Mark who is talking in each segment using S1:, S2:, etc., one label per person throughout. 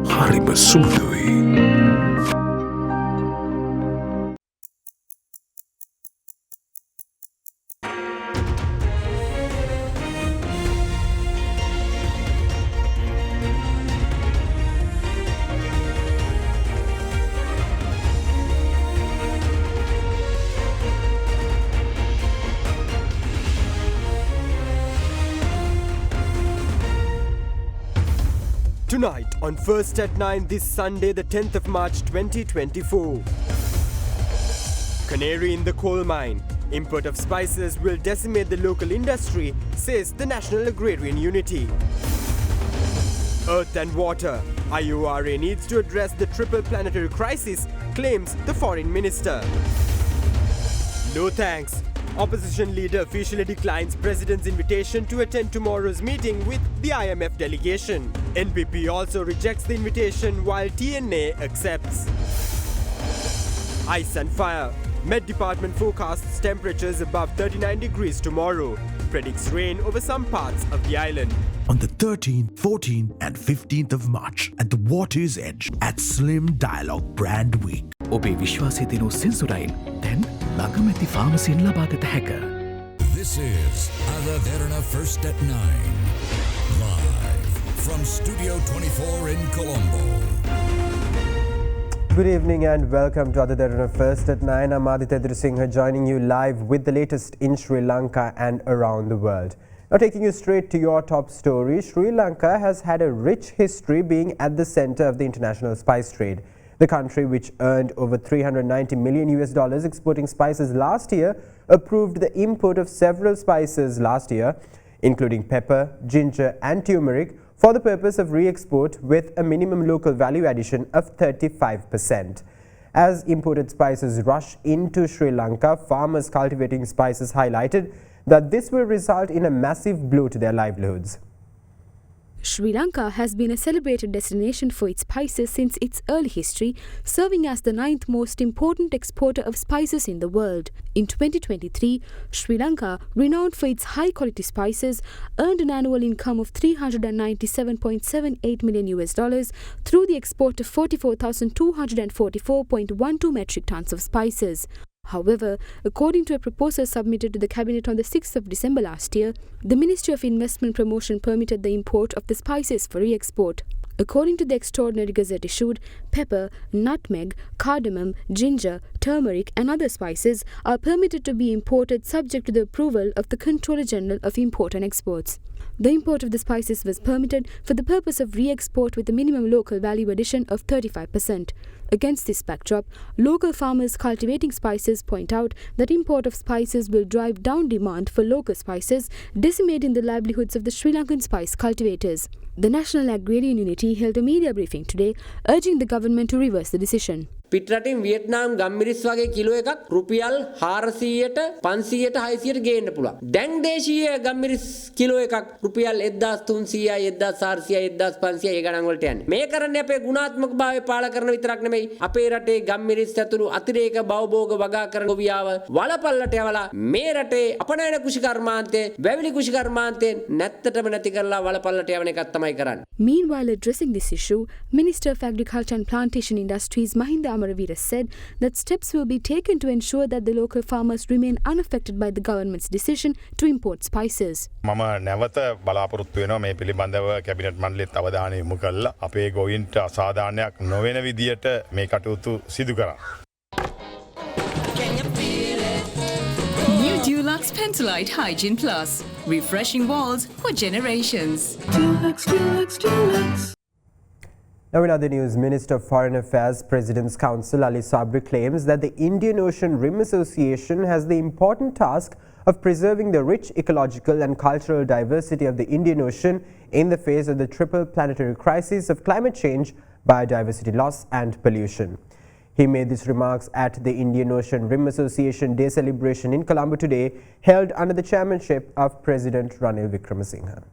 S1: හරිම සුදුයි.
S2: Tonight on First at 9 this Sunday the 10th of March 2024. Canary in the coal mine. Import of spices will decimate the local industry, says the National Agrarian Unity. Earth and water. IURA needs to address the triple planetary crisis, claims the foreign minister. No thanks. Opposition leader officially declines president's invitation to attend tomorrow's meeting with the IMF delegation. NPP also rejects the invitation while TNA accepts. Ice and fire. Met Department forecasts temperatures above 39 degrees tomorrow. Predicts rain over some parts of the island.
S1: On the 13th, 14th and 15th of March at the Water's Edge at Slim Dialogue Brand Week.
S3: ඔබේ විශ්වාසය දෙනු සෙන්සුරයින් දැන් ළඟමැති ෆාමසියෙන් ලබාගත හැක.
S4: This is Ada Derana First at 9. Live from Studio 24 in Colombo.
S2: Good evening and welcome to Ada Derana First at 9. I'm Aditya Singha joining you live with the latest in Sri Lanka and around the world. Now taking you straight to your top story, Sri Lanka has had a rich history being at the center of the international spice trade. The country, which earned over $390 million exporting spices last year, approved the import of several spices last year, including pepper, ginger and turmeric, for the purpose of re-export with a minimum local value addition of 35%. As imported spices rush into Sri Lanka, farmers cultivating spices highlighted that this will result in a massive blow to their livelihoods.
S5: Sri Lanka has been a celebrated destination for its spices since its early history, serving as the 9th most important exporter of spices in the world. In 2023, Sri Lanka, renowned for its high-quality spices, earned an annual income of $397.78 million through the export of 44,244.12 metric tons of spices. However, according to a proposal submitted to the Cabinet on the 6th of December last year, the Ministry of Investment Promotion permitted the import of the spices for re-export. According to the extraordinary gazette issued, pepper, nutmeg, cardamom, ginger, turmeric and other spices are permitted to be imported subject to the approval of the Controller General of Import and Exports. The import of the spices was permitted for the purpose of re-export with a minimum local value addition of 35%. Against this backdrop, local farmers cultivating spices point out that import of spices will drive down demand for local spices, decimating the livelihoods of the Sri Lankan spice cultivators. The National Agrarian Unity held a media briefing today, urging the government to reverse the decision.
S6: පිටරටින් Vietnam ගම්මිරිස් වගේ kilo එකක් රුපියල් 400ට 500ට 600ට ගේන්න පුළුවන්. දැන් දේශීය ගම්මිරිස් kilo එකක් රුපියල් 1300යි 1400යි 1500යි ඒ ගණන් වලට යන්නේ. මේ කරන්නේ අපේ ගුණාත්මක භාවය පාල කරන විතරක් නෙමෙයි. අපේ රටේ ගම්මිරිස් ඇතුළු අතිරේක බවභෝග වගා කරන ගොවියාව වලපල්ලට යවලා මේ රටේ අපනයන කුෂිකර්මාන්තේ වැවිලි කුෂිකර්මාන්තේ නැත්තටම නැති කරලා වලපල්ලට යවන එකක් තමයි කරන්නේ.
S5: Meanwhile, addressing this issue, Minister of Agriculture and Plantation Industries Mahinda Amaraveera said that steps will be taken to ensure that the local farmers remain unaffected by the government's decision to import spices.
S7: මම නැවත බලාපොරොත්තු වෙනවා මේ පිළිබඳව cabinet මණ්ඩලෙත් අවධානය යොමු කළා අපේ ගොවීන්ට අසාධාරණයක් නොවන විදියට මේ කටයුතු සිදු කරා.
S8: New Dulux Pentolite Hygiene Plus, refreshing walls for generations.
S2: Now in other news, Minister of Foreign Affairs, President's Council Ali Sabri claims that the Indian Ocean Rim Association has the important task of preserving the rich ecological and cultural diversity of the Indian Ocean in the face of the triple planetary crisis of climate change, biodiversity loss and pollution. He made these remarks at the Indian Ocean Rim Association Day celebration in Colombo today, held under the chairmanship of President Ranil Wickremesinghe.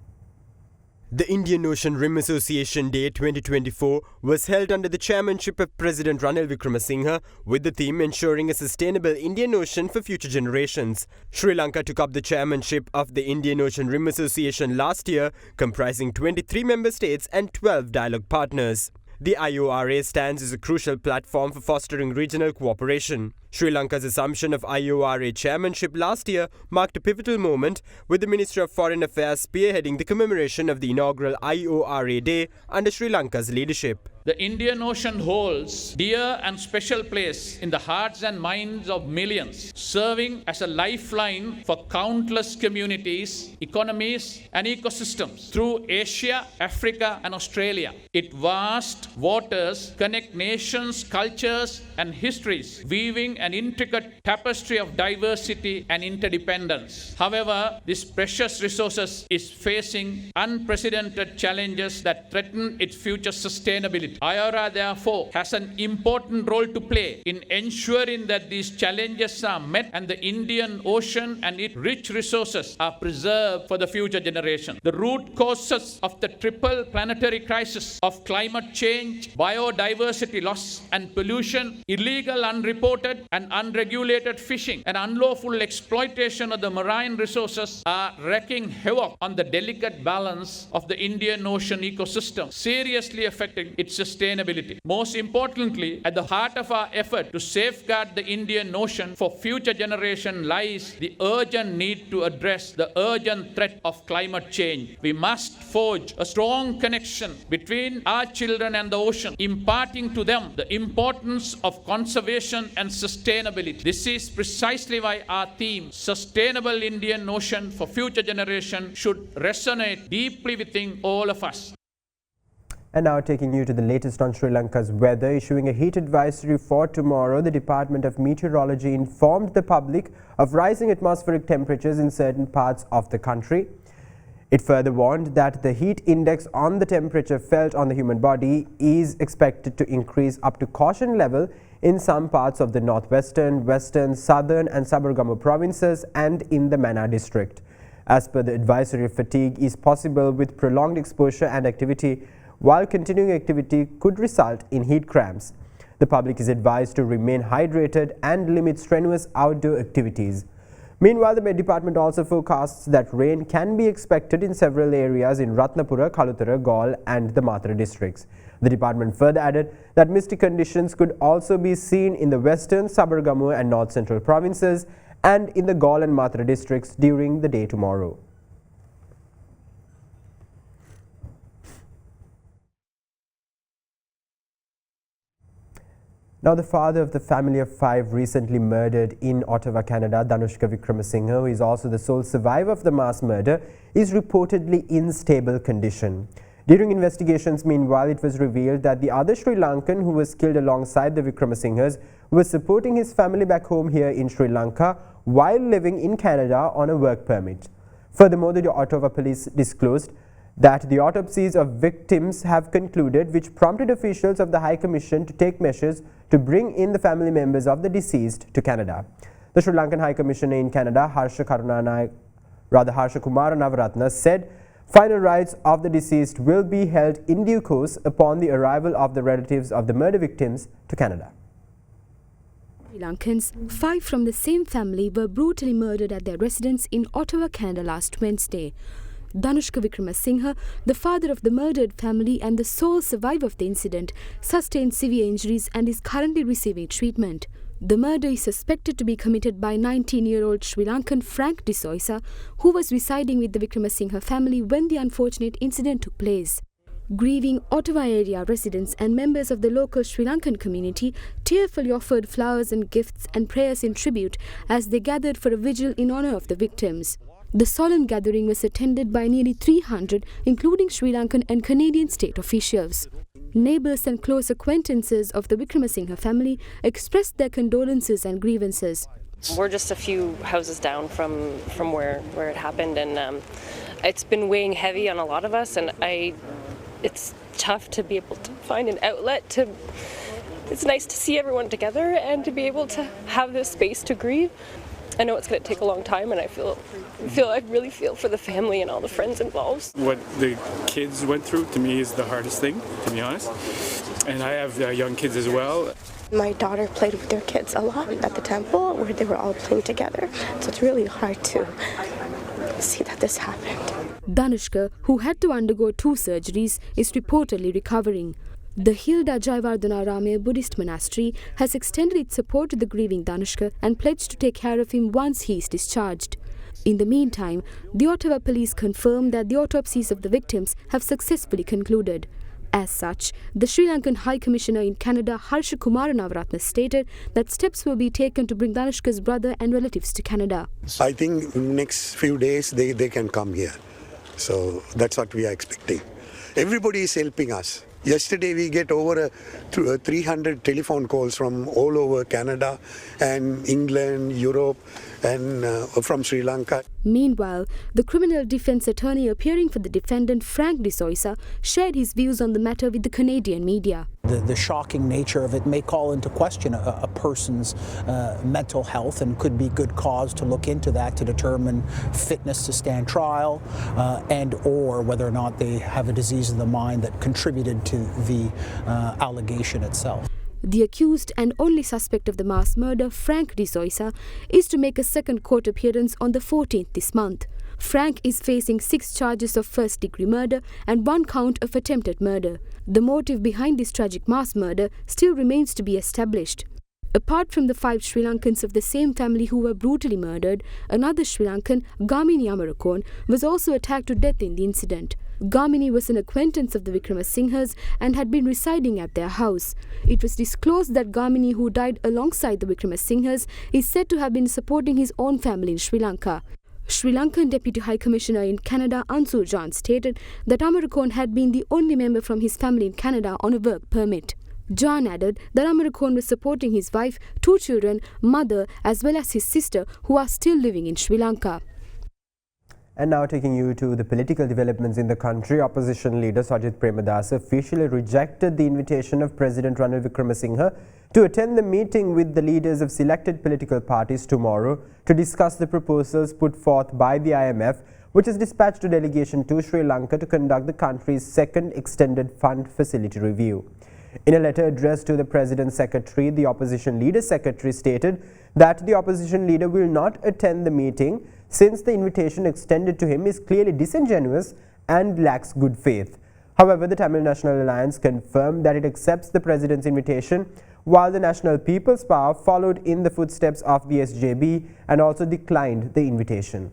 S2: The Indian Ocean Rim Association Day 2024 was held under the chairmanship of President Ranil Wickremesinghe with the theme ensuring a sustainable Indian Ocean for future generations. Sri Lanka took up the chairmanship of the Indian Ocean Rim Association last year, comprising 23 member states and 12 dialogue partners. The IORA stands as a crucial platform for fostering regional cooperation. Sri Lanka's assumption of IORA chairmanship last year marked a pivotal moment, with the Ministry of Foreign Affairs spearheading the commemoration of the inaugural IORA Day under Sri Lanka's leadership.
S9: The Indian Ocean holds dear and special place in the hearts and minds of millions, serving as a lifeline for countless communities, economies and ecosystems through Asia, Africa and Australia. Its vast waters connect nations, cultures and histories, weaving an intricate tapestry of diversity and interdependence. However, this precious resource is facing unprecedented challenges that threaten its future sustainability. IORA therefore has an important role to play in ensuring that these challenges are met and the Indian Ocean and its rich resources are preserved for the future generation. The root causes of the triple planetary crisis of climate change, biodiversity loss and pollution, illegal, unreported and unregulated fishing and unlawful exploitation of the marine resources are wreaking havoc on the delicate balance of the Indian Ocean ecosystem, seriously affecting its sustainability. Most importantly, at the heart of our effort to safeguard the Indian Ocean for future generation lies the urgent need to address the urgent threat of climate change. We must forge a strong connection between our children and the ocean, imparting to them the importance of conservation and sustainability. This is precisely why our theme, Sustainable Indian Ocean for Future Generation, should resonate deeply within all of us.
S2: And now taking you to the latest on Sri Lanka's weather. Issuing a heat advisory for tomorrow, the Department of Meteorology informed the public of rising atmospheric temperatures in certain parts of the country. It further warned that the heat index on the temperature felt on the human body is expected to increase up to caution level in some parts of the northwestern, western, southern and Sabaragamu provinces and in the Mana district. As per the advisory, fatigue is possible with prolonged exposure and activity, while continuing activity could result in heat cramps. The public is advised to remain hydrated and limit strenuous outdoor activities. Meanwhile, the Met Department also forecasts that rain can be expected in several areas in Ratnapura, Kalutara, Galle and the Matara districts. The department further added that misty conditions could also be seen in the western, Sabaragamu and north central provinces and in the Galle and Matara districts during the day tomorrow. Now, the father of the family of 5 recently murdered in Ottawa, Canada, Dhanushka Wickramasinghe, who is also the sole survivor of the mass murder, is reportedly in stable condition. During investigations, meanwhile, it was revealed that the other Sri Lankan who was killed alongside the Wickramasinghes was supporting his family back home here in Sri Lanka while living in Canada on a work permit. Furthermore, the Ottawa police disclosed that the autopsies of victims have concluded, which prompted officials of the High Commission to take measures to bring in the family members of the deceased to Canada. The Sri Lankan High Commissioner in Canada, Harsha Kumara Navaratna, said final rites of the deceased will be held in due course upon the arrival of the relatives of the murder victims to Canada.
S5: Sri Lankans, 5 from the same family, were brutally murdered at their residence in Ottawa, Canada last Wednesday. Dhanushka Wickramasinghe, the father of the murdered family and the sole survivor of the incident, sustained severe injuries and is currently receiving treatment. The murder is suspected to be committed by 19-year-old Sri Lankan Frank D'Souza, who was residing with the Wickramasinghe family when the unfortunate incident took place. Grieving Ottawa area residents and members of the local Sri Lankan community tearfully offered flowers and gifts and prayers in tribute as they gathered for a vigil in honor of the victims. The solemn gathering was attended by nearly 300, including Sri Lankan and Canadian state officials. Neighbours and close acquaintances of the Wickramasinghe family expressed their condolences and grievances.
S10: We're just a few houses down from where it happened, and it's been weighing heavy on a lot of us, and it's tough to be able to find an outlet. It's nice to see everyone together and to be able to have this space to grieve. I know it's going to take a long time, and I really feel for the family and all the friends involved.
S11: What the kids went through, to me, is the hardest thing, to be honest. And I have young kids as well.
S12: My daughter played with their kids a lot at the temple where they were all playing together. So it's really hard to see that this happened.
S5: Dhanushka, who had to undergo 2 surgeries, is reportedly recovering. The Hilda Jayawardhanaramaya Buddhist monastery has extended its support to the grieving Danushka and pledged to take care of him once he is discharged. In the meantime, the Ottawa police confirmed that the autopsies of the victims have successfully concluded. As such, the Sri Lankan High Commissioner in Canada, Harsha Kumara Navaratna, stated that steps will be taken to bring Danushka's brother and relatives to Canada.
S13: I think next few days they can come here. So that's what we are expecting. Everybody is helping us. Yesterday we get over 300 telephone calls from all over Canada and England, Europe and from Sri Lanka.
S5: Meanwhile, the criminal defense attorney appearing for the defendant, Frank De Soisa, shared his views on the matter with the Canadian media.
S14: The shocking nature of it may call into question a person's mental health and could be good cause to look into that to determine fitness to stand trial and or whether or not they have a disease of the mind that contributed to the allegation itself.
S5: The accused and only suspect of the mass murder, Frank De Soisa, is to make a second court appearance on the 14th this month. Frank is facing 6 charges of first-degree murder and 1 count of attempted murder. The motive behind this tragic mass murder still remains to be established. Apart from the 5 Sri Lankans of the same family who were brutally murdered, another Sri Lankan, Gamini Amarakon, was also attacked to death in the incident. Gamini was an acquaintance of the Vikramasinghas and had been residing at their house. It was disclosed that Gamini, who died alongside the Vikramasinghas, is said to have been supporting his own family in Sri Lanka. Sri Lankan Deputy High Commissioner in Canada, Ansul Jan, stated that Amarakon had been the only member from his family in Canada on a work permit. Jan added that Amarakon was supporting his wife, 2 children, mother, as well as his sister, who are still living in Sri Lanka.
S2: And now taking you to the political developments in the country, opposition leader Sajith Premadasa officially rejected the invitation of President Ranil Wickremesinghe to attend the meeting with the leaders of selected political parties tomorrow to discuss the proposals put forth by the IMF, which has dispatched a delegation to Sri Lanka to conduct the country's second extended fund facility review. In a letter addressed to the President's Secretary, the opposition leader's secretary stated that the opposition leader will not attend the meeting since the invitation extended to him is clearly disingenuous and lacks good faith. However, the Tamil National Alliance confirmed that it accepts the President's invitation, while the National People's Power followed in the footsteps of the SJB and also declined the invitation.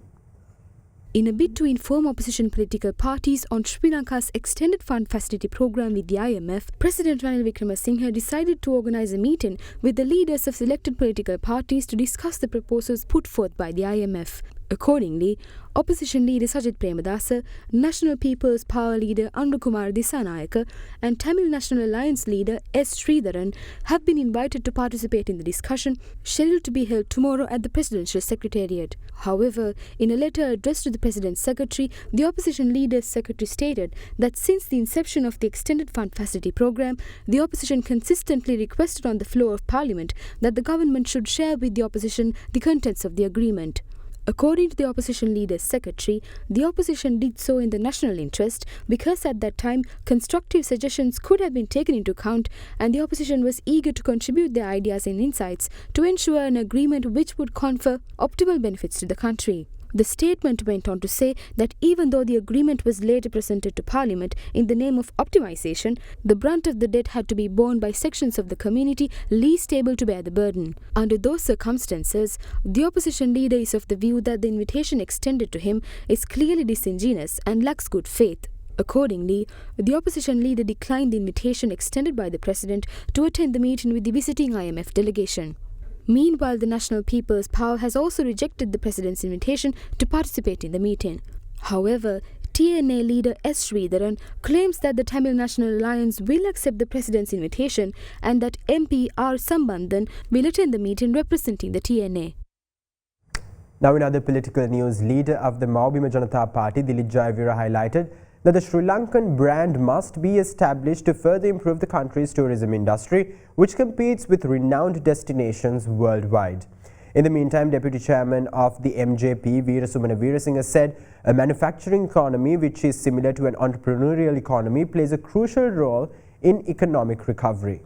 S5: In a bid to inform opposition political parties on Sri Lanka's extended fund facility program with the IMF, President Ranil Wickremesinghe decided to organize a meeting with the leaders of selected political parties to discuss the proposals put forth by the IMF. Accordingly, opposition leader Sajith Premadasa, National People's Power leader Andukumar Disanayaka and Tamil National Alliance leader S. Sridharan have been invited to participate in the discussion scheduled to be held tomorrow at the Presidential Secretariat. However, in a letter addressed to the President's Secretary, the opposition leader's secretary stated that since the inception of the Extended Fund Facility Program, the opposition consistently requested on the floor of Parliament that the government should share with the opposition the contents of the agreement. According to the opposition leader's secretary, the opposition did so in the national interest because at that time constructive suggestions could have been taken into account and the opposition was eager to contribute their ideas and insights to ensure an agreement which would confer optimal benefits to the country. The statement went on to say that even though the agreement was later presented to Parliament in the name of optimization, the brunt of the debt had to be borne by sections of the community least able to bear the burden. Under those circumstances, the opposition leader is of the view that the invitation extended to him is clearly disingenuous and lacks good faith. Accordingly, the opposition leader declined the invitation extended by the President to attend the meeting with the visiting IMF delegation. Meanwhile, the National People's Power has also rejected the President's invitation to participate in the meeting. However, TNA leader S. Sridharan claims that the Tamil National Alliance will accept the President's invitation and that MP R. Sambandhan will attend the meeting representing the TNA.
S2: Now in other political news, leader of the Maubima Janata Party, Dilip Jayawira, highlighted that the Sri Lankan brand must be established to further improve the country's tourism industry, which competes with renowned destinations worldwide. In the meantime, Deputy Chairman of the MJP, Veerasumana Veerasinghe, said a manufacturing economy, which is similar to an entrepreneurial economy, plays a crucial role in economic recovery.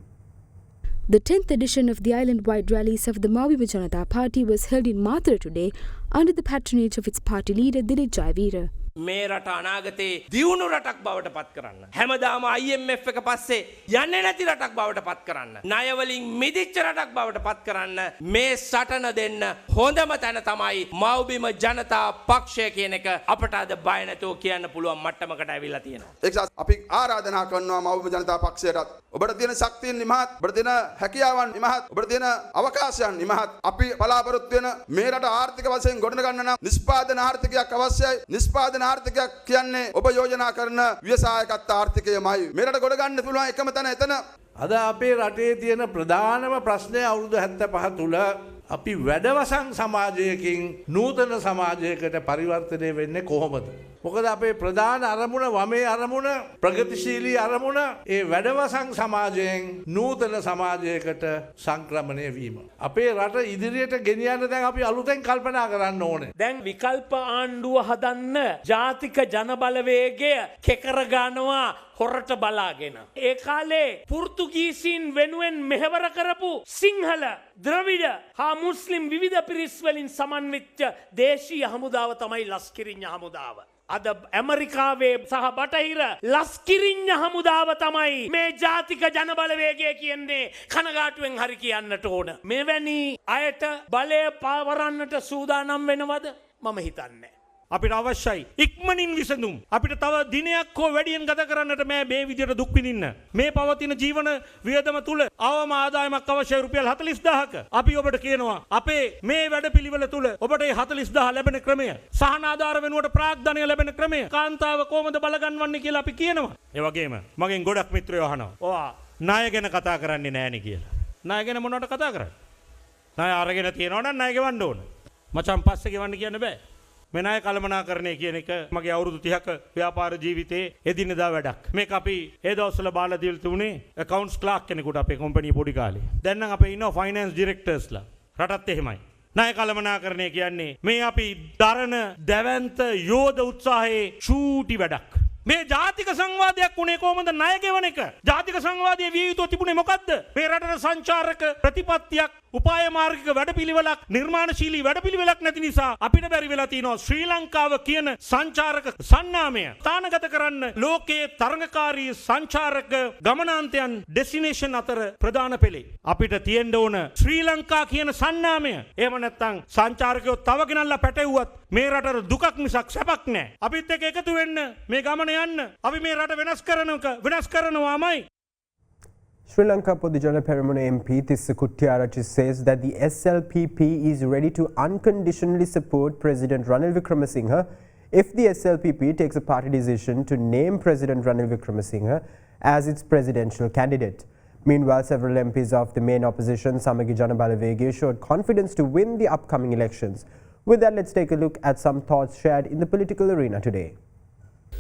S5: The 10th edition of the island-wide rallies of the Maubima Janata Party was held in Mathura today under the patronage of its party leader Dilip Jayawira.
S15: මේ රට අනාගතේ දියුණු රටක් බවට පත් කරන්න. හැමදාම IMF එක පස්සේ යන්නේ නැති රටක් බවට පත් කරන්න. ණය වලින් මිදිච්ච රටක් බවට පත් කරන්න මේ සටන දෙන්න හොඳම තැන තමයි මව්බිම ජනතා පක්ෂය කියන එක අපට අද බය නැතුව කියන්න පුළුවන් මට්ටමකට ඇවිල්ලා තියෙනවා.
S16: එක්සත් අපි ආරාධනා කරනවා මව්බිම ජනතා පක්ෂයටත් ඔබට තියෙන ශක්තියන් නිමහත්, ඔබට තියෙන හැකියාවන් නිමහත්, ඔබට තියෙන අවකාශයන් නිමහත්. අපි බලාපොරොත්තු වෙන මේ රට ආර්ථික වශයෙන් ගොඩනගන්න නම් නිෂ්පාදන ආර්ථිකයක් අවශ්‍යයි. නිෂ්පාදන ආර්ථිකයක් කියන්නේ ඔබ යෝජනා කරන ව්‍යවසායකත්ව ආර්ථිකයමයි. මේ රට ගොඩ ගන්න පුළුවන් එකම තැන එතන.
S17: අද අපේ රටේ තියෙන ප්‍රධානම ප්‍රශ්නය අවුරුදු 75 තුල අපි වැඩවසම් සමාජයකින් නූතන සමාජයකට පරිවර්තනය වෙන්නේ කොහොමද? මොකද අපේ ප්‍රධාන අරමුණ වමේ අරමුණ ප්‍රගතිශීලී අරමුණ ඒ වැඩවසම් සමාජයෙන් නූතන සමාජයකට සංක්‍රමණය වීම. අපේ රට ඉදිරියට ගෙනියන්න දැන් අපි අලුතෙන් කල්පනා කරන්න ඕනේ.
S15: දැන් විකල්ප ආණ්ඩුව හදන්න ජාතික ජනබලවේගය කෙකර ගන්නවා හොරට බලාගෙන. ඒ කාලේ පෘතුගීසීන් වෙනුවෙන් මෙහෙවර කරපු සිංහල, ද්‍රවිඩ හා මුස්ලිම් විවිධ පිරිස් වලින් සමන්විච්ච දේශීය හමුදාව තමයි ලස්කිරිඤ්ඤ හමුදාව. අද ඇමරිකාවේ සහ බටහිර ලස්කිරිඤ්ඤ හමුදාව තමයි මේ ජාතික ජනබලවේගය කියන්නේ කනගාටුවෙන් හරි කියන්නට ඕන. මෙවැනි අයට බලය පවරන්නට සූදානම් වෙනවද? මම හිතන්නේ. අපිට අවශ්‍යයි ඉක්මනින් විසඳුම්. අපිට තව දිනයක් හෝ වැඩියෙන් ගත කරන්නට මේ විදියට දුක් විඳින්න. මේ පවතින ජීවන වියදම තුල අවම ආදායමක් අවශ්‍යයි රුපියල් 40000ක. අපි ඔබට කියනවා අපේ මේ වැඩපිළිවෙල තුල ඔබට මේ 40000 ලැබෙන ක්‍රමය, සහනාධාර වෙනුවට ප්‍රාග්ධනය ලැබෙන ක්‍රමය, කාන්තාව කොහොමද බලගන්වන්නේ කියලා අපි කියනවා. ඒ වගේම මගෙන් ගොඩක් මිත්‍රයෝ අහනවා. ඔයා ණය ගැන කතා කරන්නේ නැහැනේ කියලා. ණය ගැන මොනවට කතා කරන්නේ? ණය අරගෙන තියනවා නම් ණය ගෙවන්න ඕන. මචං පස්සේ ගෙවන්න කියන්න බෑ. මේ ණය කළමනාකරණය කියන එක මගේ අවුරුදු 30ක ව්‍යාපාර ජීවිතයේ එදිනෙදා වැඩක්. මේක අපි ඒ දවස්වල බාලා දීලා තුනේ accounts clerk කෙනෙකුට අපේ කම්පැනි පොඩි කාලේ. දැන් නම් අපේ ඉන්නවා finance directorsලා. රටත් එහෙමයි. ණය කළමනාකරණය කියන්නේ මේ අපි දරන දැවැන්ත යෝධ උත්සාහයේ චූටි වැඩක්. මේ ජාතික සංවාදයක් උනේ කොහොමද? ණය ගෙවන එක. ජාතික සංවාදයේ විය යුතු තිබුණේ මොකද්ද? මේ රටට සංචාරක ප්‍රතිපත්තියක්, උපාය මාර්ගික වැඩපිළිවෙලක්, නිර්මාණශීලී වැඩපිළිවෙලක් නැති නිසා අපිට බැරි වෙලා තියෙනවා ශ්‍රී ලංකාව කියන සංචාරක සන්නාමය තානගත කරන්න ලෝකයේ තරඟකාරී සංචාරක ගමනාන්තයන් ඩෙස්ටිනේෂන් අතර ප්‍රධාන පෙළේ. අපිට තියෙන්න ඕන ශ්‍රී ලංකා කියන සන්නාමය. එහෙම නැත්නම් සංචාරකයෝ තව ගෙනල්ලා පැටවුවත් මේ රටට දුකක් මිසක් සැපක් නැහැ. අපිත් එක්ක එකතු වෙන්න මේ ගමන යන්න. අපි මේ රට වෙනස් කරනවාමයි.
S2: Sri Lanka Podujana Peramuna MP Tissa Kuttiarachchi says that the SLPP is ready to unconditionally support President Ranil Wickremesinghe if the SLPP takes a party decision to name President Ranil Wickremesinghe as its presidential candidate. Meanwhile, several MPs of the main opposition Samagi Jana Balawege showed confidence to win the upcoming elections. With that, let's take a look at some thoughts shared in the political arena today.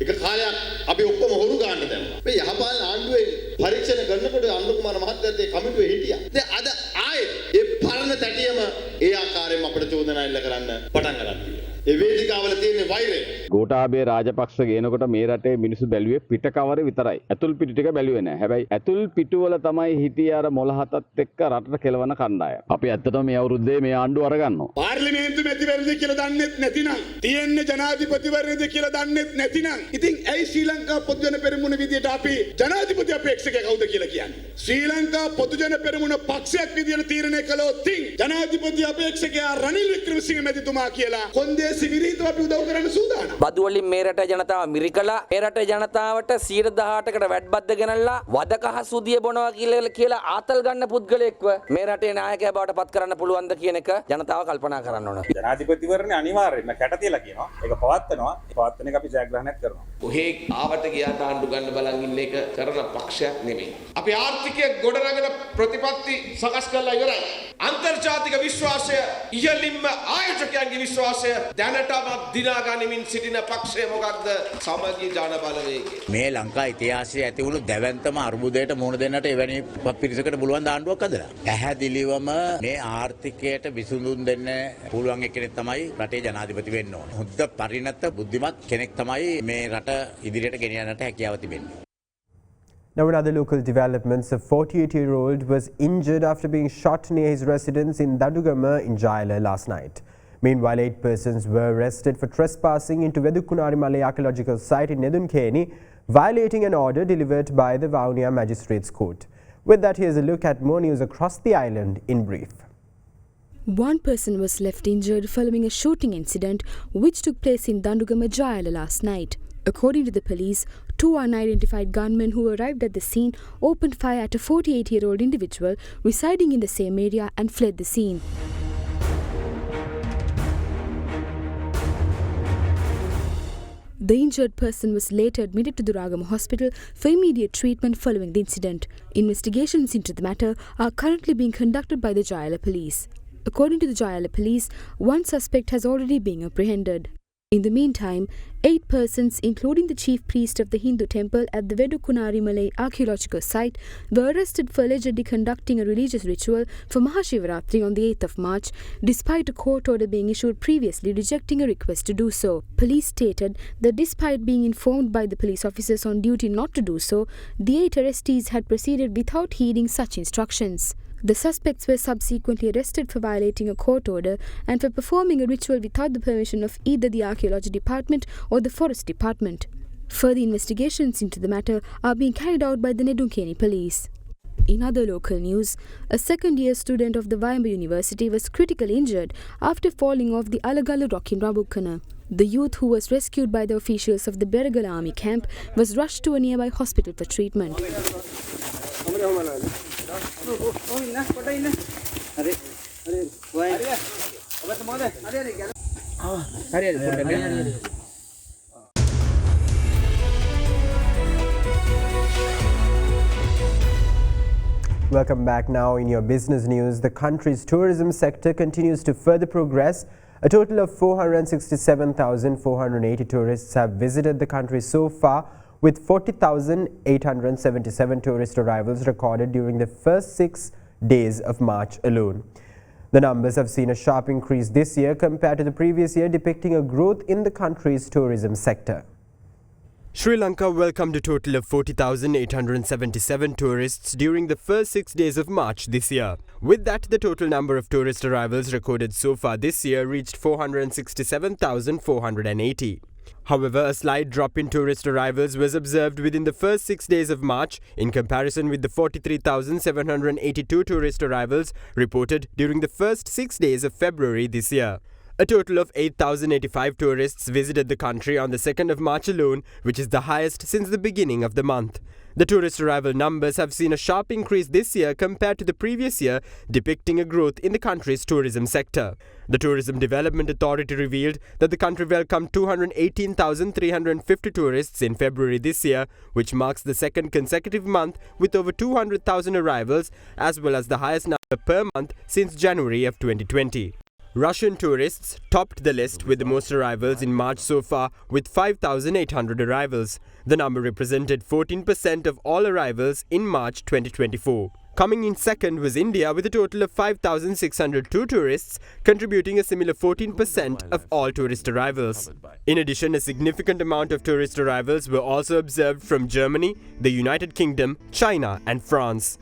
S18: එක කාලයක් අපි ඔක්කොම හොරු ගන්න දැම්මා. මේ යහපාලන ආණ්ඩුවේ පරීක්ෂණ කරනකොට අනුකුමාර මහත්තයාත් ඒ කමිටුවේ හිටියා. දැන් අද ආයේ ඒ පරණ තැටියම ඒ ආකාරයෙන්ම අපිට චෝදනා එල්ල කරන්න පටන් ගන්නවා. ඒ වේදිකාවල තියෙන වෛරය.
S19: ගෝඨාභය රාජපක්ෂ ගේනකොට මේ රටේ මිනිස්සු බැලුවේ පිට කවර විතරයි. ඇතුල් පිටු ටික බැලුවේ නැහැ. හැබැයි ඇතුල් පිටු වල තමයි හිටියේ අර මොළ හතත් එක්ක රටට කෙලවන කණ්ඩායම. අපි ඇත්තටම මේ අවුරුද්දේ මේ ආණ්ඩුව අරගන්නවා.
S18: පාර්ලිමේන්තු මැතිවරණද කියලා දන්නෙත් නැතිනම්, තියෙන්නේ ජනාධිපතිවරණද කියලා දන්නෙත් නැතිනම්, ඉතින් ඇයි ශ්‍රී ලංකා පොදුජන පෙරමුණ විදියට අපි ජනාධිපති අපේක්ෂකයා කවුද කියලා කියන්නේ? ශ්‍රී ලංකා පොදුජන පෙරමුණ පක්ෂයක් විදියට තීරණය කළොත් ජනාධිපති අපේක්ෂකයා රනිල් වික්‍රමසිංහ මැතිතුමා කියලා කොන්දේ සිවිරීතව අපි උදව් කරන්න සූදානම්.
S20: බදු වලින් මේ රටේ ජනතාව මිරිකලා මේ රටේ ජනතාවට 118කට වැඩ බද්ද ගෙනල්ලා වදකහ සුදිය බොනවා කියලා ආතල් ගන්න පුද්ගලයෙක්ව මේ රටේ නායකයා බවට පත් කරන්න පුළුවන්ද කියන එක ජනතාව කල්පනා කරන්න ඕන.
S21: ජනාධිපතිවරණේ අනිවාර්යයෙන්ම කැට තියලා කියනවා. ඒක පවත්නවා. ඒ පවත්වන එක අපි ජයග්‍රහණයක් කරනවා.
S22: ඔහේ ආවට ගියාට ආණ්ඩු ගන්න බලන් ඉන්න එක කරන පක්ෂයක් නෙමෙයි. අපි ආර්ථිකය ගොඩනගන ප්‍රතිපත්ති සකස් කරලා ඉවරයි. අන්තර්ජාතික විශ්වාසය ඉහළින්ම ආයෝජකයන්ගේ විශ්වාසය දැනටම දිනා ගනිමින් සිටින පක්ෂය මොකක්ද? සමගි ජන බලවේගය.
S23: මේ ලංකා ඉතිහාසයේ ඇති වුණු දැවැන්තම අර්බුදයට මුහුණ දෙන්නට එවැනි පිරිසකට පුළුවන් දාණ්ඩුවක් හදලා. පැහැදිලිවම මේ ආර්ථිකයට විසඳුම් දෙන්න පුළුවන් කෙනෙක් තමයි රටේ ජනාධිපති වෙන්න ඕන. හොඳ පරිණත බුද්ධිමත් කෙනෙක් තමයි මේ රට ඉදිරියට ගෙනියන්නට හැකියාව තිබෙන්නේ.
S2: Now in other local developments, a 48-year-old was injured after being shot near his residence in Dadugama in Jayala last night. Meanwhile, 8 persons were arrested for trespassing into Vedukunari archaeological site in Nedunkeni, violating an order delivered by the Vaunia Magistrates Court. With that, here's a look at more news across the island in brief.
S5: One person was left injured following a shooting incident which took place in Dandugama Jayala last night. According to the police, 2 unidentified gunmen who arrived at the scene opened fire at a 48-year-old individual residing in the same area and fled the scene. The injured person was later admitted to the Ragama hospital for immediate treatment following the incident. Investigations into the matter are currently being conducted by the Jayala police. According to the Jayala police, one suspect has already been apprehended. In the meantime, 8 persons, including the chief priest of the Hindu temple at the Vedukunari Malay archaeological site, were arrested for allegedly conducting a religious ritual for Mahashivaratri on the 8th of March, despite a court order being issued previously rejecting a request to do so. Police stated that despite being informed by the police officers on duty not to do so, the 8 arrestees had proceeded without heeding such instructions. The suspects were subsequently arrested for violating a court order and for performing a ritual without the permission of either the Archaeology Department or the Forest Department. Further investigations into the matter are being carried out by the Nedunkeni police. In other local news, a second-year student of the Vayamba University was critically injured after falling off the Alagala rock in Rabukkana. The youth, who was rescued by the officials of the Beragala army camp, was rushed to a nearby hospital for treatment.
S2: Welcome back. Now in your business news, the country's tourism sector continues to further progress. A total of 467,480 tourists have visited the country so far, with 40,877 tourist arrivals recorded during the first 6 days of March alone. The numbers have seen a sharp increase this year compared to the previous year, depicting a growth in the country's tourism sector. Sri Lanka welcomed a total of 40,877 tourists during the first 6 days of March this year. With that, the total number of tourist arrivals recorded so far this year reached 467,480. However, a slight drop in tourist arrivals was observed within the first 6 days of March in comparison with the 43,782 tourist arrivals reported during the first 6 days of February this year. A total of 8,085 tourists visited the country on the 2nd of March alone, which is the highest since the beginning of the month. The tourist arrival numbers have seen a sharp increase this year compared to the previous year, depicting a growth in the country's tourism sector. The Tourism Development Authority revealed that the country welcomed 218,350 tourists in February this year, which marks the second consecutive month with over 200,000 arrivals, as well as the highest number per month since January of 2020. Russian tourists topped the list with the most arrivals in March so far, with 5,800 arrivals. The number represented 14% of all arrivals in March 2024. Coming in second was India with a total of 5,602 tourists, contributing a similar 14% of all tourist arrivals. In addition, a significant amount of tourist arrivals were also observed from Germany, the United Kingdom, China and France.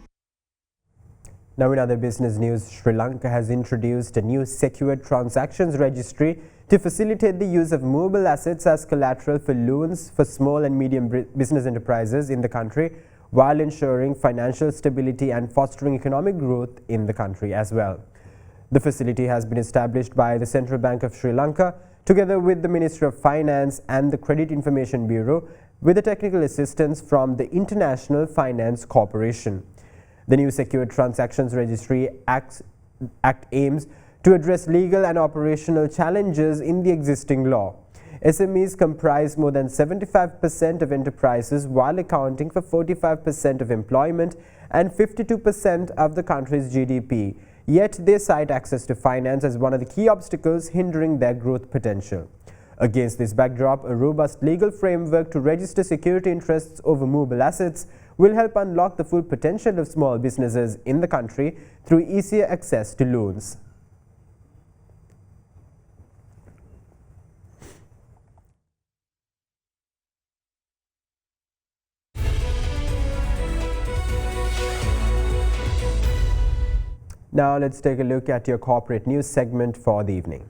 S2: Now in other business news, Sri Lanka has introduced a new secure transactions registry to facilitate the use of movable assets as collateral for loans for small and medium business enterprises in the country, while ensuring financial stability and fostering economic growth in the country as well. The facility has been established by the Central Bank of Sri Lanka together with the Ministry of Finance and the Credit Information Bureau, with the technical assistance from the International Finance Corporation. The new Secure Transactions Registry Act aims to address legal and operational challenges in the existing law. SMEs comprise more than 75% of enterprises, while accounting for 45% of employment and 52% of the country's GDP. Yet they cite access to finance as one of the key obstacles hindering their growth potential. Against this backdrop, a robust legal framework to register security interests over movable assets will help unlock the full potential of small businesses in the country through easier access to loans. Now let's take a look at your corporate news segment for the evening.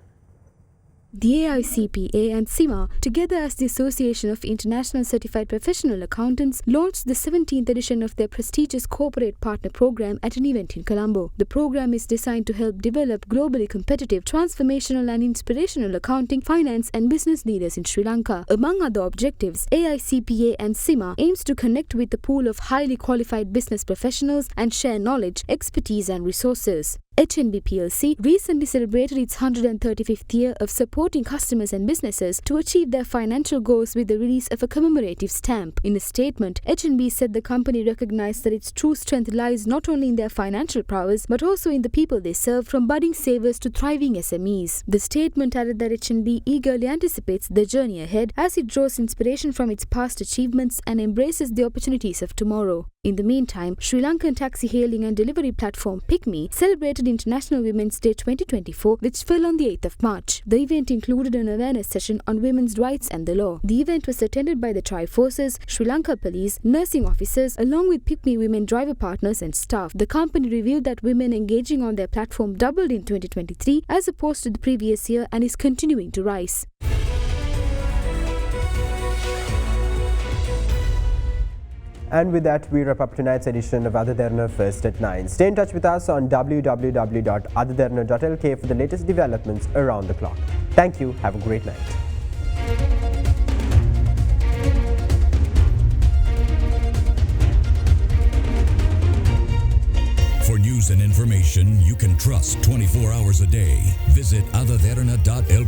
S5: The AICPA and CIMA, together as the Association of International Certified Professional Accountants, launched the 17th edition of their prestigious Corporate Partner Program at an event in Colombo. The program is designed to help develop globally competitive, transformational and inspirational accounting, finance and business leaders in Sri Lanka. Among other objectives, AICPA and CIMA aims to connect with a pool of highly qualified business professionals and share knowledge, expertise and resources. HNB PLC recently celebrated its 135th year of supporting customers and businesses to achieve their financial goals with the release of a commemorative stamp. In a statement, HNB said the company recognized that its true strength lies not only in their financial prowess but also in the people they serve, from budding savers to thriving SMEs. The statement added that HNB eagerly anticipates the journey ahead as it draws inspiration from its past achievements and embraces the opportunities of tomorrow. In the meantime, Sri Lankan taxi hailing and delivery platform PickMe celebrated International Women's Day 2024, which fell on the 8th of March. The event included an awareness session on women's rights and the law. The event was attended by the Tri-Forces, Sri Lanka Police, nursing officers, along with PickMe women driver partners and staff. The company revealed that women engaging on their platform doubled in 2023 as opposed to the previous year and is continuing to rise.
S2: And with that, we wrap up tonight's edition of Adaderana First at 9. Stay in touch with us on www.adaderana.lk for the latest developments around the clock. Thank you. Have a great night.
S1: For news and information you can trust 24 hours a day, visit adaderana.lk.